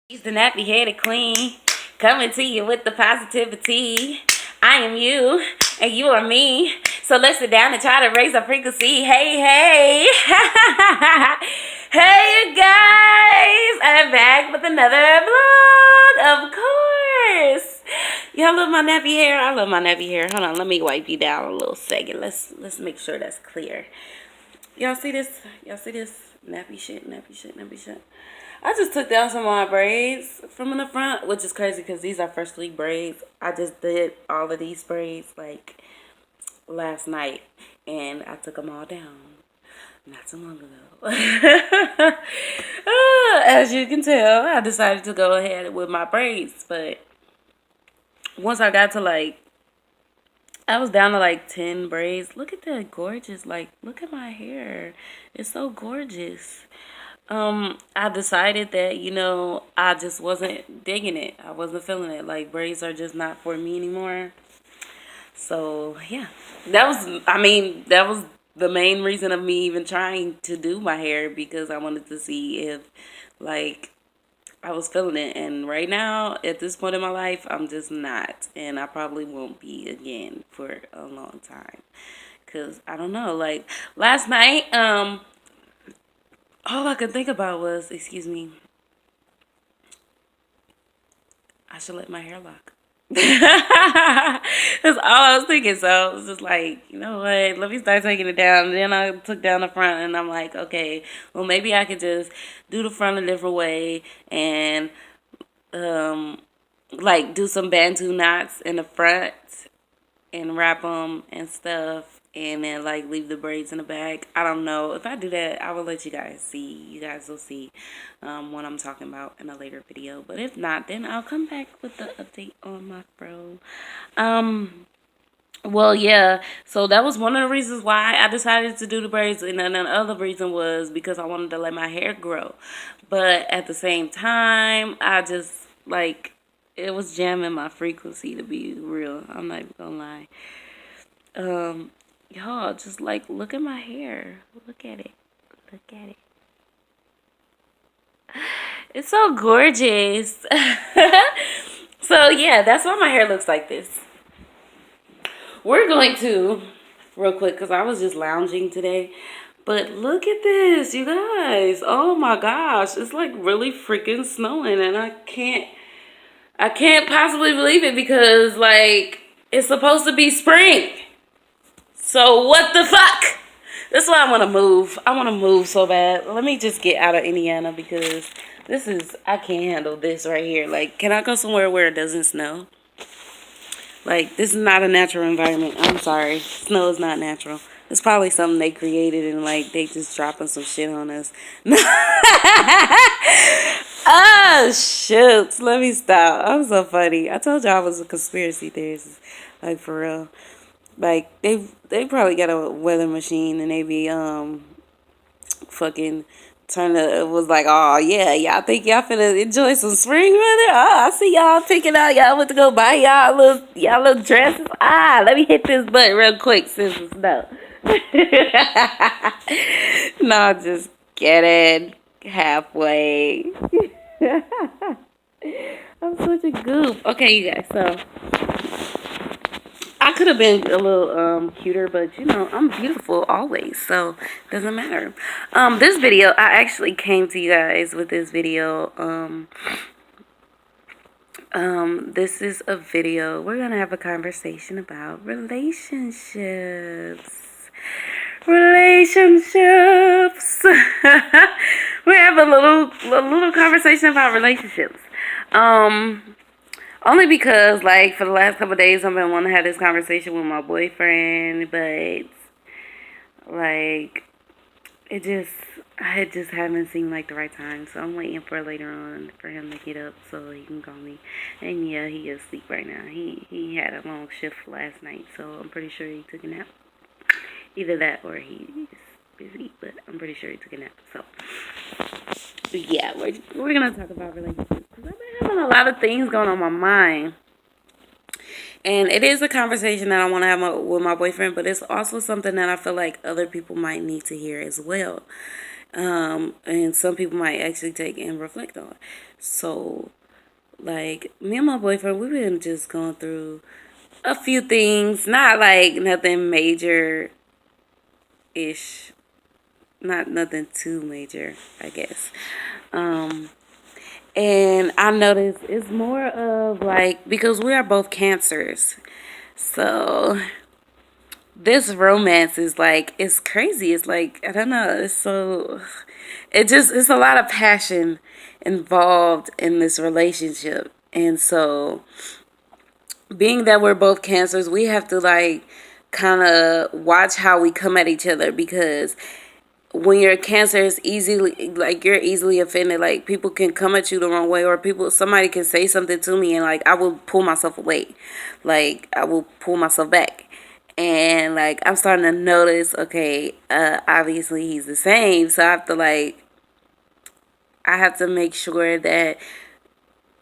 She's the nappy headed queen, coming to you with the positivity. I am you, and you are me. So let's sit down and try to raise our frequency. Hey, hey. Hey, you guys. I'm back with another vlog, of course. Y'all love my nappy hair? I love my nappy hair. Hold on, let me wipe you down a little second. Let's make sure that's clear. Y'all see this? Y'all see this? Nappy shit, nappy shit, nappy shit. I just took down some of my braids from in the front, which is crazy because these are freshly braids. I just did all of these braids like last night, and I took them all down not too long ago. As you can tell, I decided to go ahead with my braids, but once I got to I was down to like 10 braids. Look at that gorgeous, look at my hair. It's so gorgeous. I decided that, I just wasn't digging it. I wasn't feeling it. Like, braids are just not for me anymore. So, yeah. That was the main reason of me even trying to do my hair, because I wanted to see if, I was feeling it. And right now, at this point in my life, I'm just not. And I probably won't be again for a long time. Because, I don't know, last night, all I could think about was, excuse me, I should let my hair lock. That's all I was thinking. So I was just like, you know what, let me start taking it down. And then I took down the front, and I'm like, okay, well, maybe I could just do the front a different way and, do some bantu knots in the front and wrap them and stuff, and then leave the braids in the back. I don't know. If I do that, I will let you guys see. You guys will see what I'm talking about in a later video. But if not, then I'll come back with the update on my fro. Well, yeah. So that was one of the reasons why I decided to do the braids, and then the other reason was because I wanted to let my hair grow. But at the same time, I just it was jamming my frequency, to be real. I'm not even gonna lie. Y'all, just look at my hair. Look at it. Look at it. It's so gorgeous. So yeah, that's why my hair looks like this. We're going to, real quick, because I was just lounging today. But look at this, you guys. Oh my gosh. It's really freaking snowing, and I can't possibly believe it, because it's supposed to be spring. So what the fuck? That's why I want to move. I want to move so bad. Let me just get out of Indiana, because I can't handle this right here. Can I go somewhere where it doesn't snow? This is not a natural environment. I'm sorry. Snow is not natural. It's probably something they created, and they just dropping some shit on us. Oh, shit. Let me stop. I'm so funny. I told y'all I was a conspiracy theorist. For real. They probably got a weather machine, and they be fucking it was oh yeah, y'all think y'all finna enjoy some spring weather? Oh, I see y'all picking out, y'all went to go buy y'all little dresses. Let me hit this button real quick since it's snow. No, just kidding. Halfway. I'm such a goof. Okay, you guys, so I could have been a little cuter, but I'm beautiful always, so it doesn't matter. This video, I actually came to you guys with this video. This is a video. We're gonna have a conversation about relationships. Relationships. We have a little conversation about relationships. Only because, for the last couple of days, I've been wanting to have this conversation with my boyfriend, but, I just haven't seen, the right time, so I'm waiting for later on for him to get up so he can call me. And, yeah, he is asleep right now. He had a long shift last night, so I'm pretty sure he took a nap. Either that or he's busy, but I'm pretty sure he took a nap, so... Yeah, we're gonna talk about relationships, because I've been having a lot of things going on my mind, and it is a conversation that I want to have with my boyfriend, but it's also something that I feel like other people might need to hear as well, and some people might actually take and reflect on. So, like, me and my boyfriend, we've been just going through a few things, not like nothing major ish, not nothing too major, I guess. Um, and I noticed it's more of like, because we are both cancers, so this romance is like, it's crazy. It's like, I don't know, it's so, it's a lot of passion involved in this relationship. And so, being that we're both cancers, we have to like kind of watch how we come at each other, because when you're a cancer, it's easily like you're easily offended. Like, people can come at you the wrong way, or somebody can say something to me, and like I will pull myself away, like I will pull myself back. And like, I'm starting to notice, okay, obviously he's the same, so I have to make sure that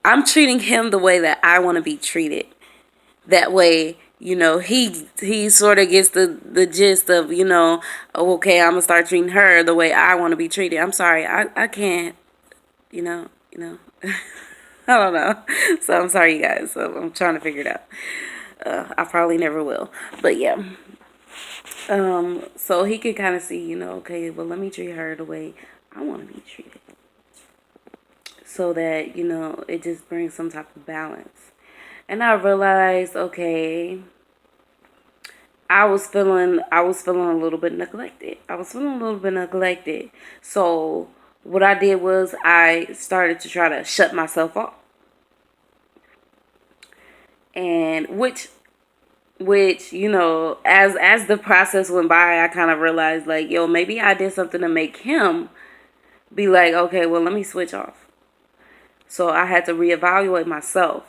I'm treating him the way that I want to be treated. That way, he sort of gets the gist of, oh, okay, I'm gonna start treating her the way I want to be treated. I'm sorry, I can't, I don't know. So I'm sorry, you guys. So I'm trying to figure it out. I probably never will, but yeah. So he could kind of see, okay, well, let me treat her the way I want to be treated, so that it just brings some type of balance. And I realized, okay, I was feeling a little bit neglected. So what I did was I started to try to shut myself off. And which, as the process went by, I kind of realized, like, yo, maybe I did something to make him be like, okay, well, let me switch off. So I had to reevaluate myself.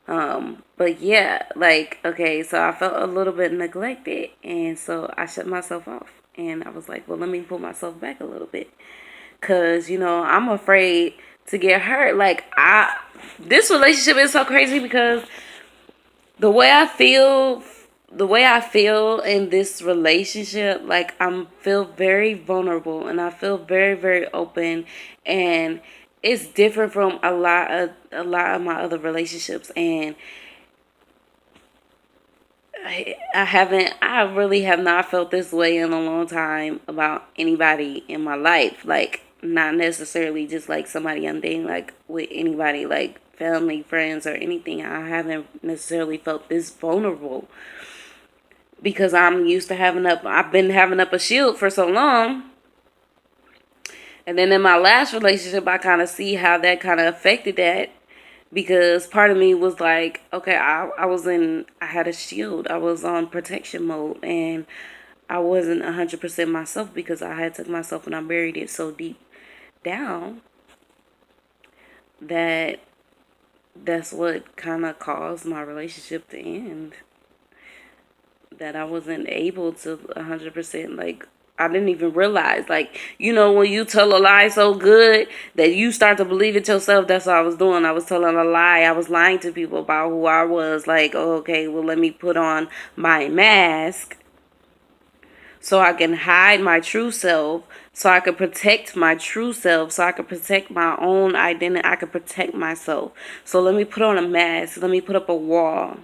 But yeah, like, okay, so I felt a little bit neglected, and so I shut myself off. And I was like, well, let me pull myself back a little bit. Cause, I'm afraid to get hurt. Like, this relationship is so crazy, because the way I feel, in this relationship, like, feel very vulnerable, and I feel very, very open, and it's different from a lot of my other relationships. And I really have not felt this way in a long time about anybody in my life. Like, not necessarily just like somebody I'm dating, like with anybody, like family, friends, or anything. I haven't necessarily felt this vulnerable, because I've been having up a shield for so long. And then in my last relationship, I kind of see how that kind of affected that, because part of me was like, okay, I had a shield. I was on protection mode, and I wasn't 100% myself, because I had took myself and I buried it so deep down that that's what kind of caused my relationship to end. That I wasn't able to 100%, like, I didn't even realize, like, when you tell a lie so good that you start to believe it yourself. That's what I was doing. I was telling a lie. I was lying to people about who I was. Like, oh, okay, well, let me put on my mask so I can hide my true self, so I can protect my true self, so I can protect my own identity. I can protect myself. So let me put on a mask. Let me put up a wall.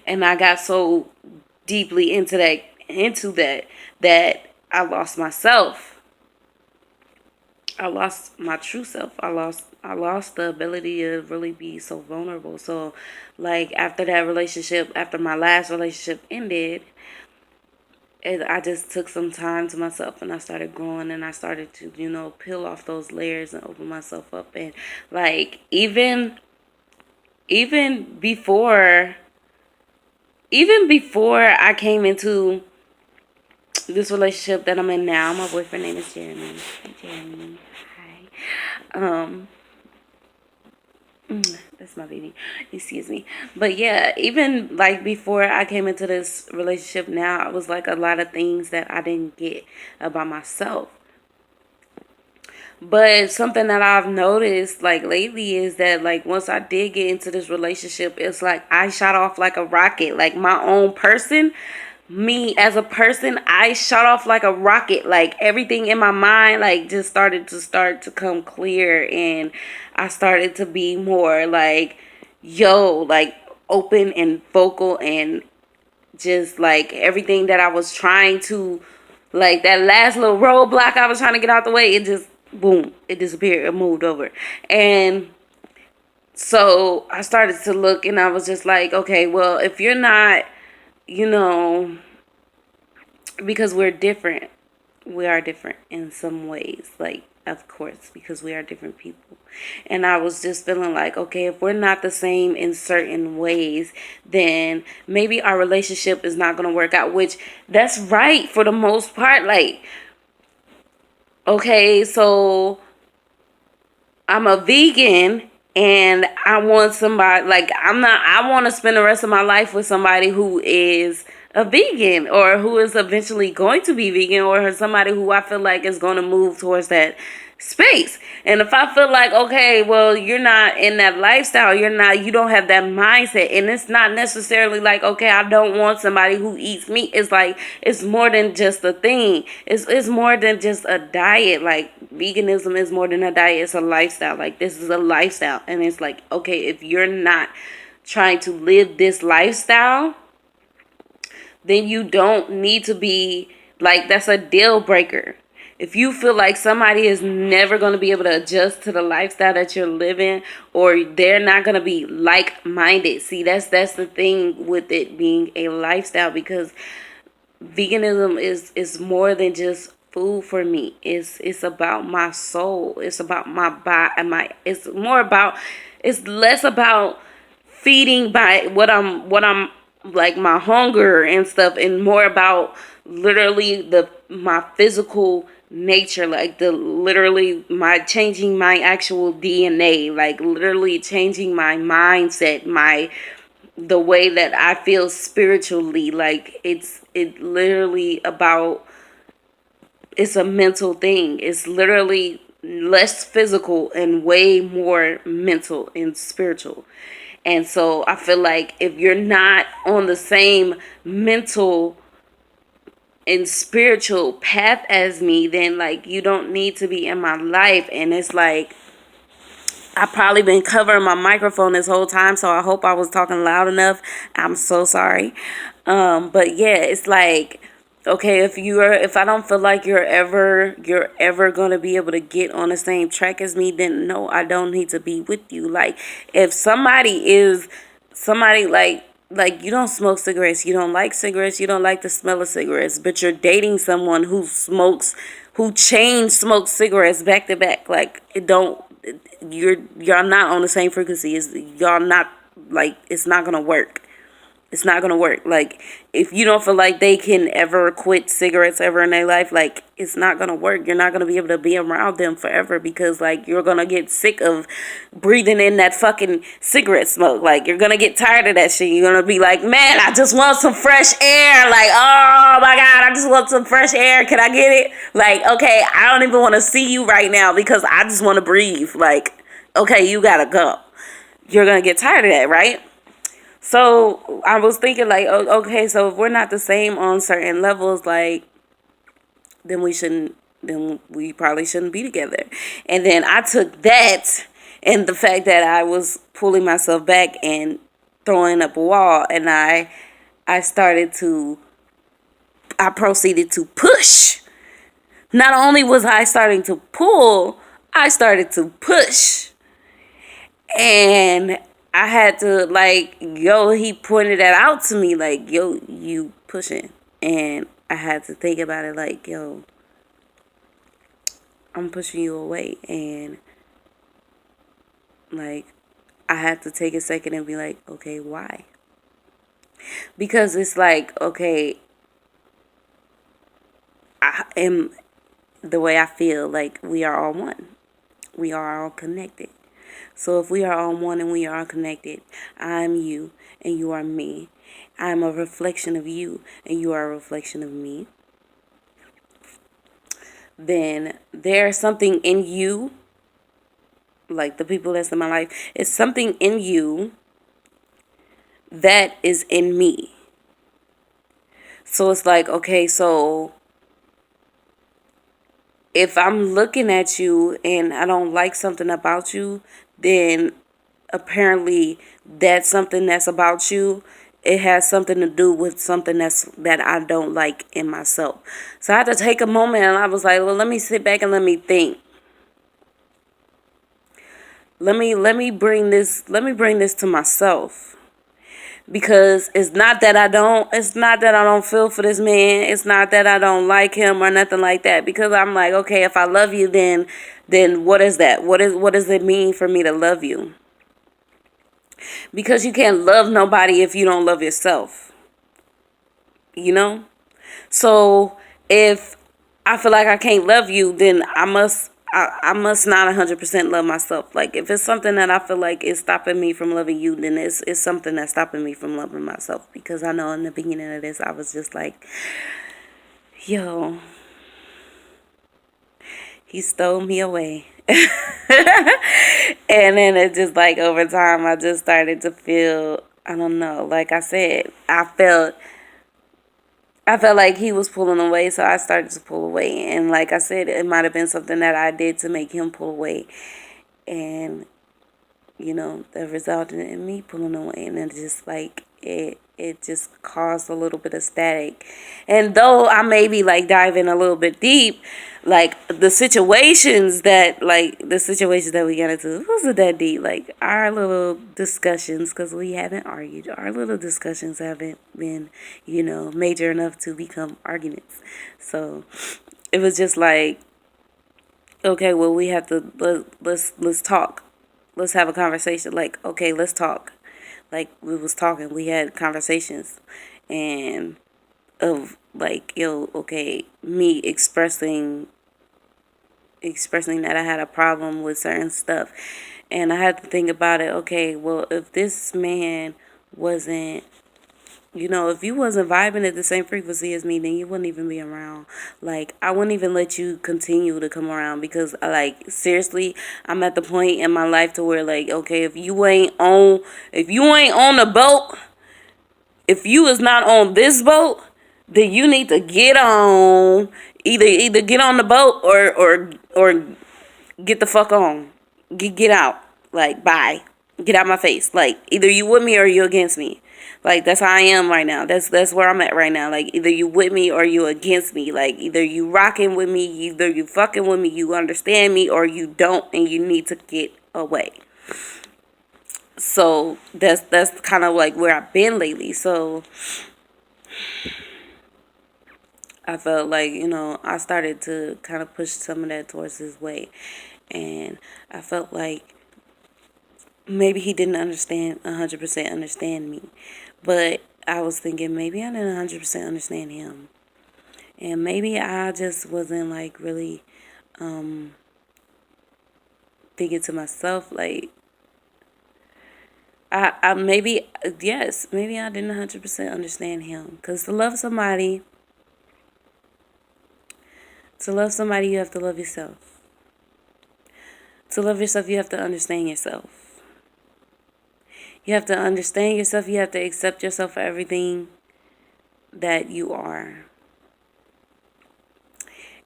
And I got so deeply into that I lost myself. I lost my true self. I lost the ability to really be so vulnerable. So, like, after my last relationship ended, I just took some time to myself, and I started growing, and I started to, peel off those layers and open myself up. And like, even before I came into this relationship that I'm in now, my boyfriend name is Jeremy. Hey, Jeremy. Hi. That's my baby. Excuse me. But yeah, even like before I came into this relationship now, it was like a lot of things that I didn't get about myself. But something that I've noticed like lately is that, like, once I did get into this relationship, it's like I shot off like a rocket. Like, my own person, me as a person, I shot off like a rocket. Like everything in my mind like just started to come clear, and I started to be more like like open and vocal, and just like everything that I was trying to, like that last little roadblock I was trying to get out the way, it just boom, it disappeared, it moved over. And so I started to look, and I was just like, okay, well, if you're not, you know, because we're different, we are different in some ways, like, of course, because we are different people. And I was just feeling like, okay, if we're not the same in certain ways, then maybe our relationship is not going to work out, which that's right for the most part. Like, okay, so I'm a vegan, and I want somebody, like, I want to spend the rest of my life with somebody who is a vegan, or who is eventually going to be vegan, or somebody who I feel like is going to move towards that space. And if I feel like, okay, well, you're not in that lifestyle, you don't have that mindset, and it's not necessarily like, okay, I don't want somebody who eats meat. It's like, it's more than just a thing. It's more than just a diet. Like, veganism is more than a diet. It's a lifestyle. Like, this is a lifestyle. And it's like, okay, if you're not trying to live this lifestyle, then you don't need to be, like, that's a deal breaker. If you feel like somebody is never going to be able to adjust to the lifestyle that you're living, or they're not going to be like-minded. See, that's the thing with it being a lifestyle, because veganism is more than just food for me. It's about my soul. It's about my body. It's less about feeding by what I'm like, my hunger and stuff, and more about literally my physical nature, like literally my changing my actual DNA, like literally changing my mindset, the way that I feel spiritually. Like, it literally about, it's a mental thing. It's literally less physical and way more mental and spiritual. And so I feel like if you're not on the same mental and spiritual path as me, then like, you don't need to be in my life. And it's like, I probably been covering my microphone this whole time, so I hope I was talking loud enough. I'm so sorry. But yeah, it's like, okay, if I don't feel like you're ever gonna be able to get on the same track as me, then no, I don't need to be with you. Like, if somebody like you don't smoke cigarettes, you don't like cigarettes, you don't like the smell of cigarettes, but you're dating someone who chain smokes cigarettes back to back, like, it don't, y'all not on the same frequency. Y'all not, like, it's not gonna work. It's not gonna work. Like, if you don't feel like they can ever quit cigarettes ever in their life, like, it's not gonna work. You're not gonna be able to be around them forever, because like, you're gonna get sick of breathing in that fucking cigarette smoke. Like, you're gonna get tired of that shit. You're gonna be like, man, I just want some fresh air. Like, oh my god, I just want some fresh air. Can I get it? Like, okay, I don't even want to see you right now because I just want to breathe. Like, okay, you gotta go. You're gonna get tired of that, right? So I was thinking, like, okay, so if we're not the same on certain levels, like, then we probably shouldn't be together. And then I took that, and the fact that I was pulling myself back and throwing up a wall, and I proceeded to push. Not only was I starting to pull, I started to push. And I had to, like, he pointed that out to me, like, yo, you pushing. And I had to think about it, like, yo, I'm pushing you away. And, like, I had to take a second and be like, okay, why? Because it's like, okay, I am, the way I feel, like, we are all one. We are all connected. So if we are all one and we are connected, I'm you and you are me. I'm a reflection of you and you are a reflection of me. Then there's something in you, like the people that's in my life, it's something in you that is in me. So it's like, okay, so if I'm looking at you and I don't like something about you, then apparently that's something that's about you. It has something to do with something that I don't like in myself. So I had to take a moment and I was like, well, let me sit back and let me think. Let me bring this to myself. Because it's not that I don't feel for this man. It's not that I don't like him or nothing like that. Because I'm like, okay, if I love you, then what is that? What does it mean for me to love you? Because you can't love nobody if you don't love yourself. You know? So if I feel like I can't love you, then I must not 100% love myself. Like, if it's something that I feel like is stopping me from loving you, then it's something that's stopping me from loving myself. Because I know in the beginning of this, I was just like, yo, he stole me away. And then it just, like, over time, I just started to feel, I don't know, like I said, I felt like he was pulling away, so I started to pull away. And like I said, it might have been something that I did to make him pull away. And, that resulted in me pulling away. And then just like it just caused a little bit of static. And though I may be like diving a little bit deep, like the situations that we got into, it wasn't that deep. Like our little discussions, because we haven't argued, our little discussions haven't been, major enough to become arguments. So it was just like, okay, well, we have to let's talk. Let's have a conversation. Like, okay, let's talk. Like, we was talking, we had conversations, and of like, yo, okay, me expressing that I had a problem with certain stuff. And I had to think about it. Okay, well, if this man wasn't, if you wasn't vibing at the same frequency as me, then you wouldn't even be around. Like, I wouldn't even let you continue to come around, because, like, seriously, I'm at the point in my life to where, like, okay, if you ain't on the boat, if you is not on this boat, then you need to get on, either get on the boat or get the fuck on. Get out. Like, bye. Get out my face. Like, either you with me or you against me. Like, that's how I am right now. That's where I'm at right now. Like, either you with me or you against me. Like, either you rocking with me, either you fucking with me, you understand me, or you don't, and you need to get away. So that's kind of like where I've been lately. So I felt like, I started to kind of push some of that towards his way. And I felt like maybe he didn't 100% understand me. But I was thinking maybe I didn't 100% understand him. And maybe I just wasn't like really thinking to myself, like, I maybe, yes, maybe I didn't 100% understand him. Because to love somebody, you have to love yourself. To love yourself, you have to understand yourself. You have to understand yourself. You have to accept yourself for everything that you are.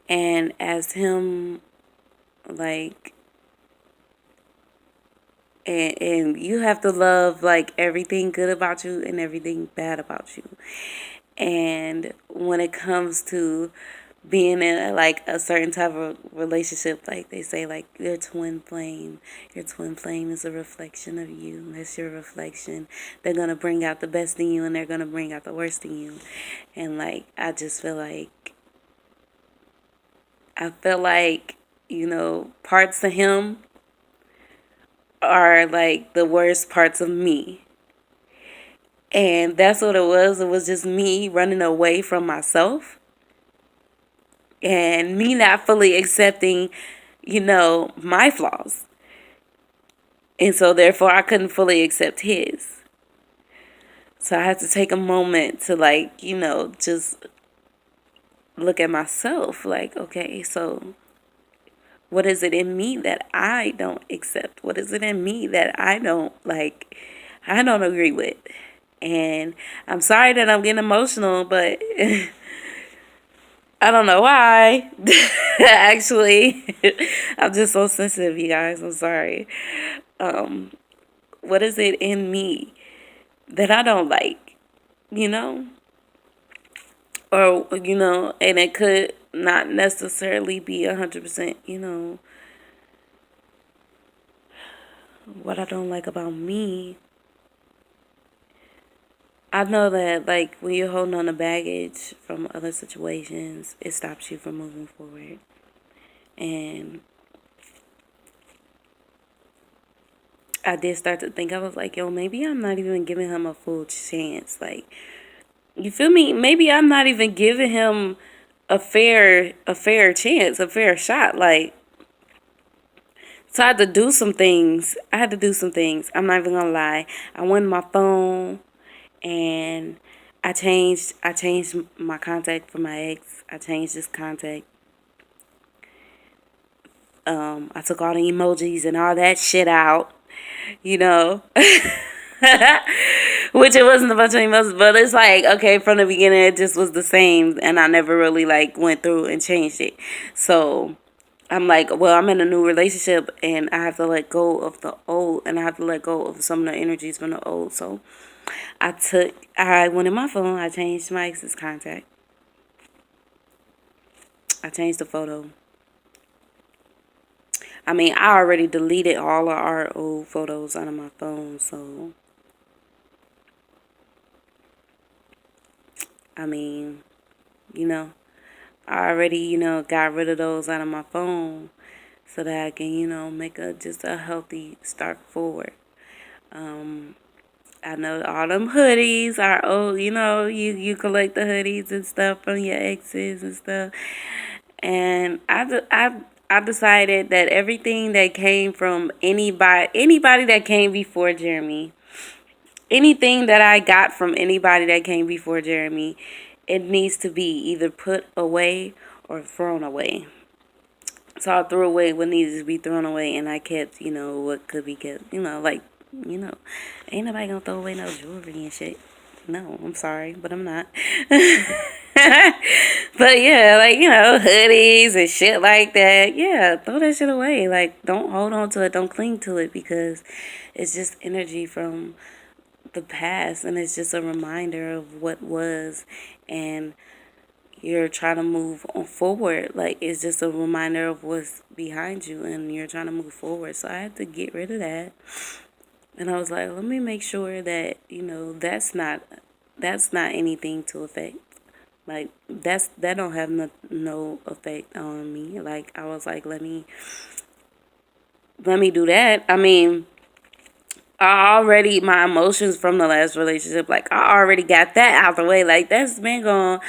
And as him, like, and you have to love, like, everything good about you and everything bad about you. And when it comes to being in like a certain type of relationship, like they say, like, your twin flame is a reflection of you. That's your reflection. They're gonna bring out the best in you, and they're gonna bring out the worst in you. And like, I just feel like parts of him are like the worst parts of me. And that's what it was. It was just me running away from myself and me not fully accepting, my flaws. And so therefore I couldn't fully accept his. So I had to take a moment to, like, just look at myself. Like, okay, so what is it in me that I don't accept? What is it in me that I don't agree with? And I'm sorry that I'm getting emotional, but I don't know why. Actually, I'm just so sensitive, you guys. I'm sorry. Um, what is it in me that I don't like? You know? Or, and it could not necessarily be 100%, what I don't like about me. I know that, like, when you're holding on to baggage from other situations, it stops you from moving forward. And I did start to think, I was like, yo, maybe I'm not even giving him a full chance. Like, you feel me? Maybe I'm not even giving him a fair chance, a fair shot. Like, so I had to do some things. I'm not even gonna lie. I went on my phone and I changed my contact for my ex. I changed his contact. I took all the emojis and all that shit out, you know. Which it wasn't a bunch of emojis, but it's like, okay, from the beginning it just was the same and I never really like went through and changed it. So I'm like, well, I'm in a new relationship and I have to let go of the old and I have to let go of some of the energies from the old. So I went in my phone, I changed my ex's contact. I changed the photo. I mean, I already deleted all of our old photos out of my phone, so I mean, you know, I already, got rid of those out of my phone so that I can, make just a healthy start forward. I know all them hoodies are old, you collect the hoodies and stuff from your exes and stuff. And I decided that everything that came from anybody that came before Jeremy, anything that I got from anybody that came before Jeremy, it needs to be either put away or thrown away. So I threw away what needed to be thrown away, and I kept, what could be kept. Like, you know, ain't nobody gonna throw away no jewelry and shit. No, I'm sorry, but I'm not. But yeah, like, hoodies and shit like that. Yeah, throw that shit away. Like, don't hold on to it. Don't cling to it because it's just energy from the past and it's just a reminder of what was, and you're trying to move on forward. Like, it's just a reminder of what's behind you and you're trying to move forward. So I had to get rid of that. And I was like, let me make sure that, that's not anything to affect. Like, that don't have no effect on me. Like, I was like, let me do that. I mean, my emotions from the last relationship, like, I already got that out the way. Like, that's been gone.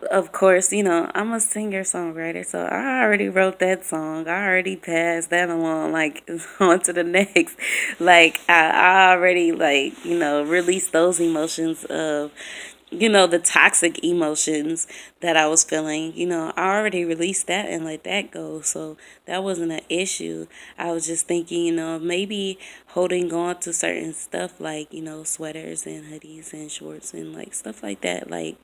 Of course, I'm a singer songwriter, so I already wrote that song. I already passed that along, like, on to the next. Like, I already, like, released those emotions of, the toxic emotions that I was feeling. I already released that and let that go. So that wasn't an issue. I was just thinking, maybe holding on to certain stuff like, sweaters and hoodies and shorts and like stuff like that. Like,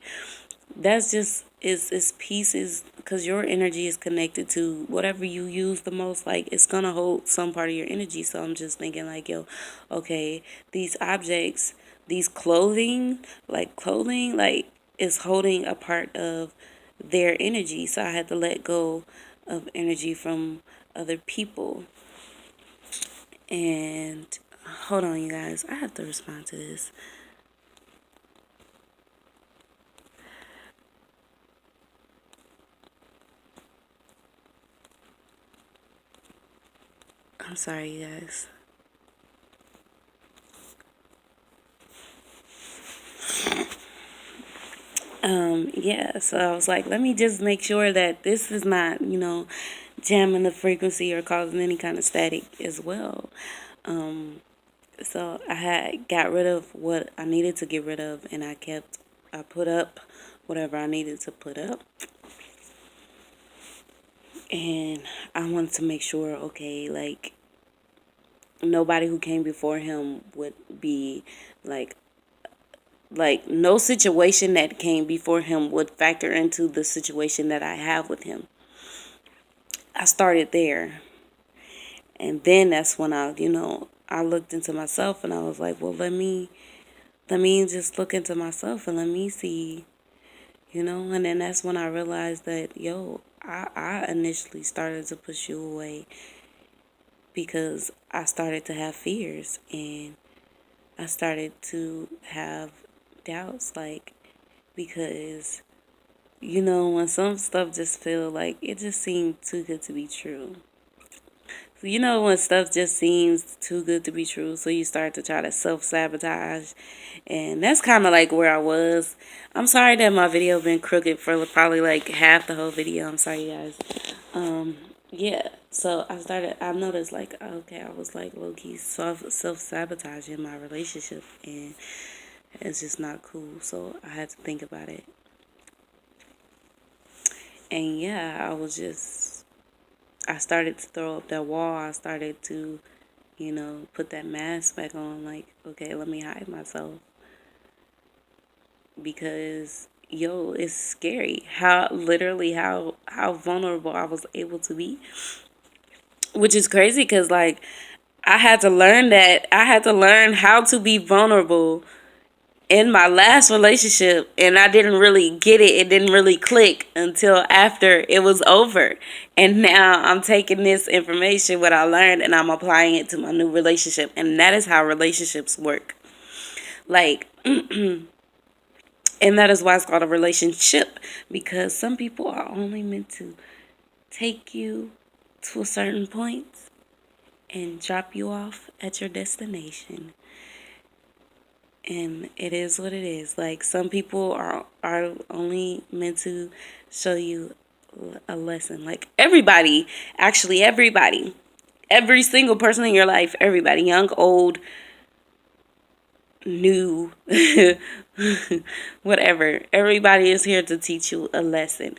that's just is pieces because your energy is connected to whatever you use the most. Like, it's gonna hold some part of your energy. So I'm just thinking like, yo, okay, these objects, these clothing like is holding a part of their energy. So I had to let go of energy from other people. And hold on, you guys, I have to respond to this. I'm sorry, you guys. Yeah, so I was like, let me just make sure that this is not, jamming the frequency or causing any kind of static as well. So I had got rid of what I needed to get rid of, and I put up whatever I needed to put up. And I wanted to make sure, okay, like, nobody who came before him would be, like, Like, no situation that came before him would factor into the situation that I have with him. I started there. And then that's when I looked into myself and I was like, well, let me just look into myself and let me see, and then that's when I realized that, I initially started to push you away because I started to have fears and I started to have doubts, like, because, when some stuff just feel like it just seemed too good to be true. So, when stuff just seems too good to be true, so you start to try to self-sabotage. And that's kind of like where I was. I'm sorry that my video been crooked for probably like half the whole video. I'm sorry, guys. Yeah. So I noticed like, okay, I was like low-key self-sabotaging my relationship. And it's just not cool. So I had to think about it. And yeah, I started to throw up that wall. I started to, put that mask back on. Like, okay, let me hide myself. Because, it's scary how vulnerable I was able to be. Which is crazy because, like, I had to learn how to be vulnerable in my last relationship, and I didn't really get it. It didn't really click until after it was over. And now I'm taking this information, what I learned, and I'm applying it to my new relationship. And that is how relationships work. Like, and that is why it's called a relationship, because some people are only meant to take you to a certain point and drop you off at your destination. And it is what it is. Like, some people are only meant to show you a lesson. Like, everybody, actually everybody, every single person in your life, everybody, young, old, new, whatever, everybody is here to teach you a lesson.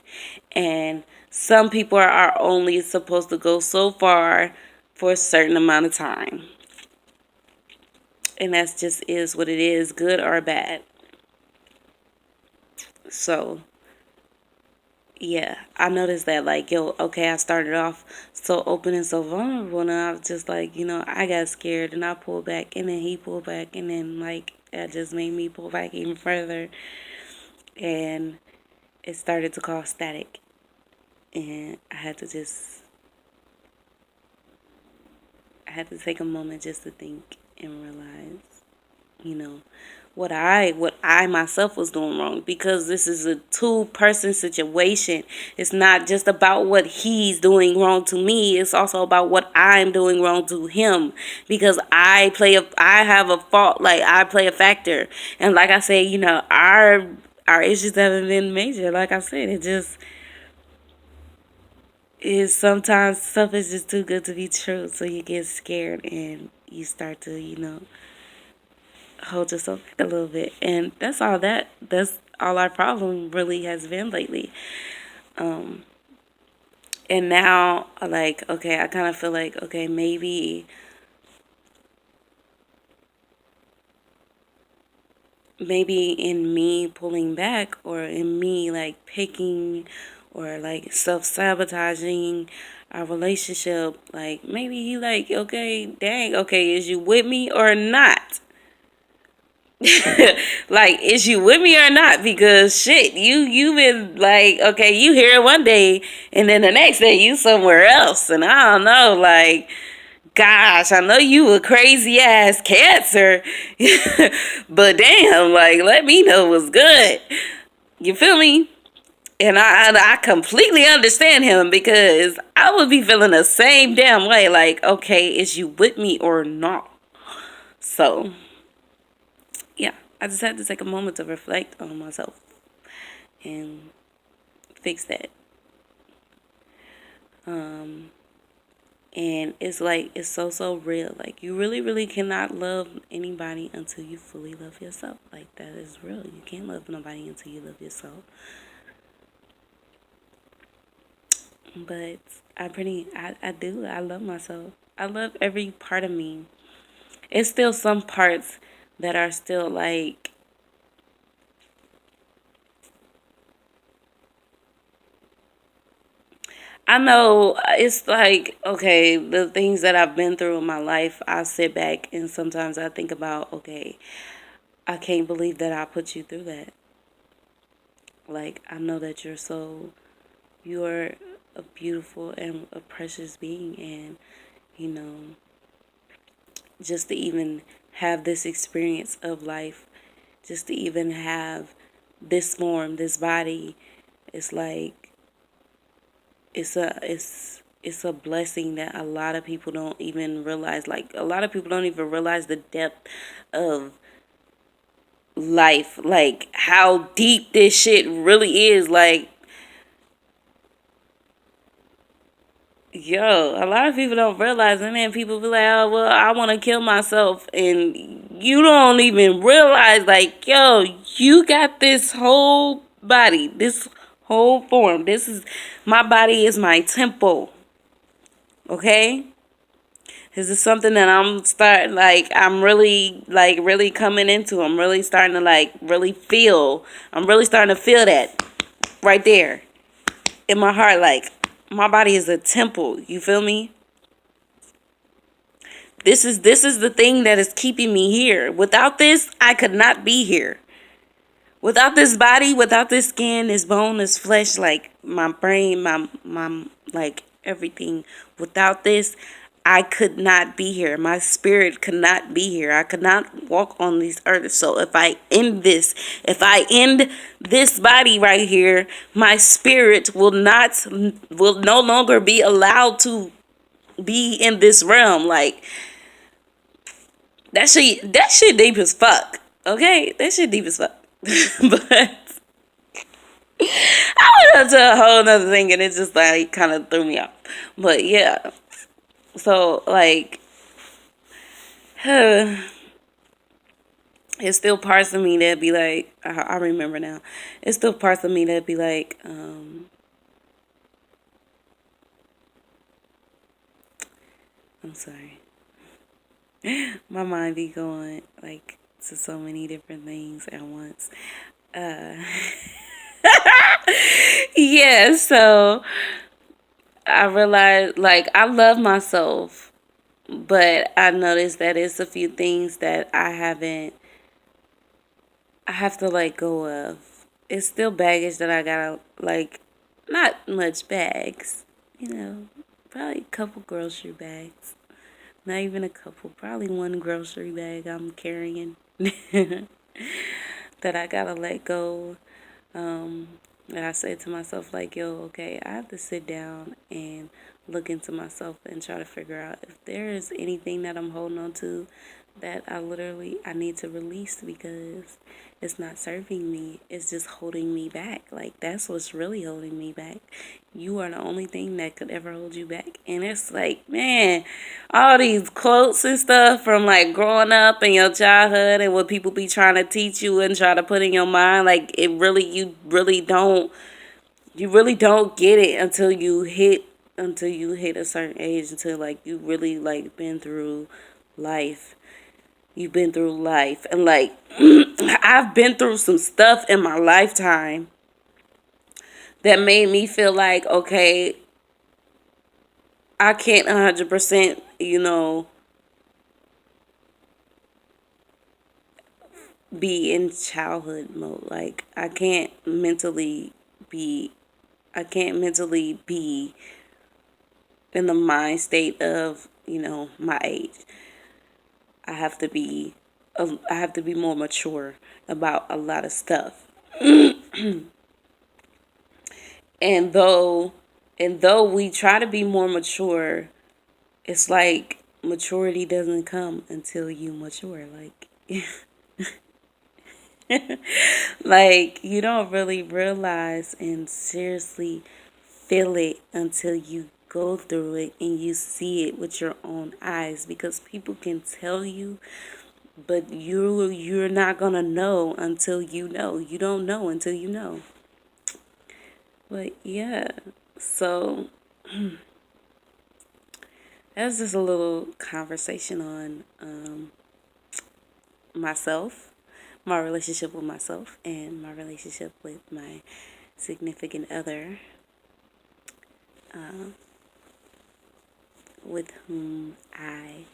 And some people are only supposed to go so far for a certain amount of time. And that's just is what it is, good or bad. So, yeah, I noticed that, like, okay, I started off so open and so vulnerable, and I was just like, I got scared, and I pulled back, and then he pulled back, and then, like, that just made me pull back even further, and it started to cause static, and I had to take a moment just to think and realize, what I myself was doing wrong, because this is a two-person situation. It's not just about what he's doing wrong to me. It's also about what I'm doing wrong to him, because I have a fault. Like, I play a factor. And like I said, our issues haven't been major. Like I said, it just is, sometimes stuff is just too good to be true, so you get scared and you start to, hold yourself back a little bit. And that's all our problem really has been lately. And now, like, okay, I kind of feel like, okay, maybe in me pulling back, or in me like picking or like self-sabotaging our relationship, like, maybe he like, okay, dang, okay, is you with me or not? Like, is you with me or not? Because shit, you been like, okay, you here one day and then the next day you somewhere else, and I don't know, like, gosh, I know you a crazy ass Cancer, but damn, like, let me know what's good. You feel me? And I completely understand him, because I would be feeling the same damn way. Like, okay, is you with me or not? So, yeah, I just had to take a moment to reflect on myself and fix that. And it's like, it's so real. Like, you really, really cannot love anybody until you fully love yourself. Like, that is real. You can't love nobody until you love yourself. But I do. I love myself. I love every part of me. It's still some parts that are still like, I know it's like, okay, the things that I've been through in my life, I sit back and sometimes I think about, okay, I can't believe that I put you through that. Like, I know that you're a beautiful and a precious being, and, you know, just to even have this experience of life, just to even have this form, this body, it's like, it's a blessing that a lot of people don't even realize. Like, a lot of people don't even realize the depth of life, like how deep this shit really is. Like, yo, a lot of people don't realize, and then people be like, oh, well, I want to kill myself, and you don't even realize, like, yo, you got this whole body, this whole form. This is, my body is my temple, okay? This is something that I'm really, like, really coming into. I'm really starting to, like, really feel. I'm really starting to feel that right there in my heart. Like, my body is a temple. You feel me? This is the thing that is keeping me here. Without this, I could not be here. Without this body, without this skin, this bone, this flesh, like my brain, my like everything. Without this, I could not be here. My spirit could not be here. I could not walk on this earth. So if I end this body right here, my spirit will no longer be allowed to be in this realm. Like, that shit deep as fuck. Okay? That shit deep as fuck. But I went up to a whole nother thing and it just like kind of threw me off. But yeah. So like it's still parts of me that be like, I remember now. It's still parts of me that be like, I'm sorry. My mind be going like to so many different things at once. Uh yeah, so I realized, like, I love myself, but I noticed that it's a few things that I have to let go of. It's still baggage that I gotta, like, not much bags, you know, probably a couple grocery bags. Not even a couple, probably one grocery bag I'm carrying that I gotta let go. Um, and I say to myself, like, yo, okay, I have to sit down and look into myself and try to figure out if there is anything that I'm holding on to that I need to release because it's not serving me. It's just holding me back. Like, that's what's really holding me back. You are the only thing that could ever hold you back. And it's like, man, all these quotes and stuff from like growing up in your childhood and what people be trying to teach you and try to put in your mind, like, you really don't get it until you hit a certain age, until like you really like been through life. You've been through life. And like I've been through some stuff in my lifetime that made me feel like, okay, I can't 100%, be in childhood mode. Like, be I can't mentally be in the mind state of, my age. I have to be I have to be more mature about a lot of stuff. And though we try to be more mature, it's like maturity doesn't come until you mature. Like like, you don't really realize and seriously feel it until you go through it and you see it with your own eyes, because people can tell you, but you're not gonna know until you know. You don't know until you know. But yeah, so that's just a little conversation on myself, my relationship with myself, and my relationship with my significant other. with whom I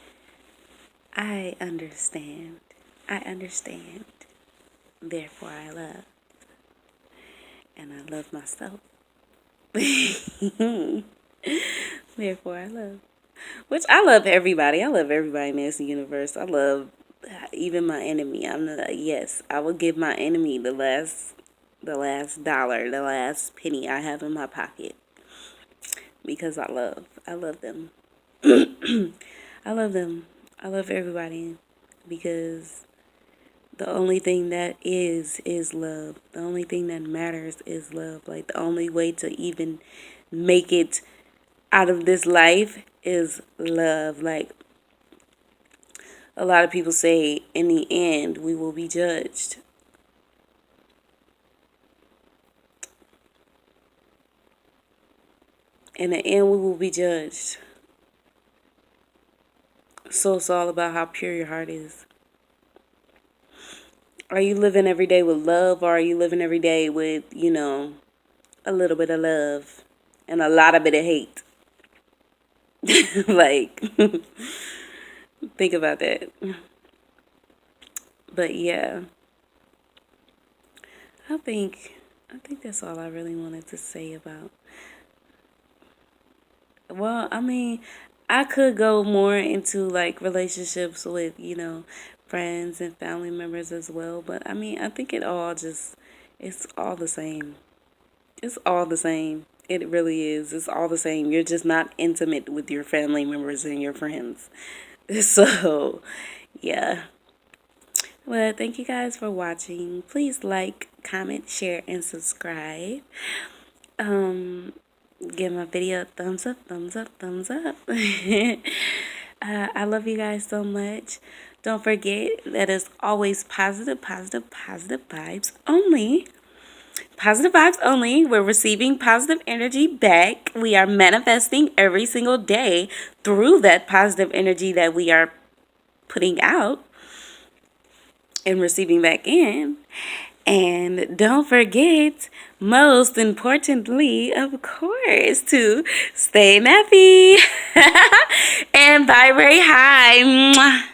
understand. I understand. Therefore, I love. And I love myself. Therefore, I love. Which I love everybody. I love everybody in this universe. I love even my enemy. I'm not, yes, I will give my enemy the last dollar, the last penny I have in my pocket. Because I love them. I love them. I love everybody because the only thing that is love. The only thing that matters is love. Like, the only way to even make it out of this life is love. Like, a lot of people say, in the end, we will be judged. In the end, we will be judged. So it's all about how pure your heart is. Are you living every day with love, or are you living every day with, a little bit of love and a lot of bit of hate? Like, think about that. But yeah, I think that's all I really wanted to say about. Well, I mean, I could go more into like relationships with, friends and family members as well, but I mean, I think it's all the same. It's all the same. It really is. It's all the same. You're just not intimate with your family members and your friends. So, yeah. Well, thank you guys for watching. Please like, comment, share, and subscribe. Give my video a thumbs up, thumbs up, thumbs up. I love you guys so much. Don't forget that it's always positive, positive, positive vibes only. Positive vibes only. We're receiving positive energy back. We are manifesting every single day through that positive energy that we are putting out and receiving back in. And don't forget, most importantly, of course, to stay nappy and vibrate high. Mwah.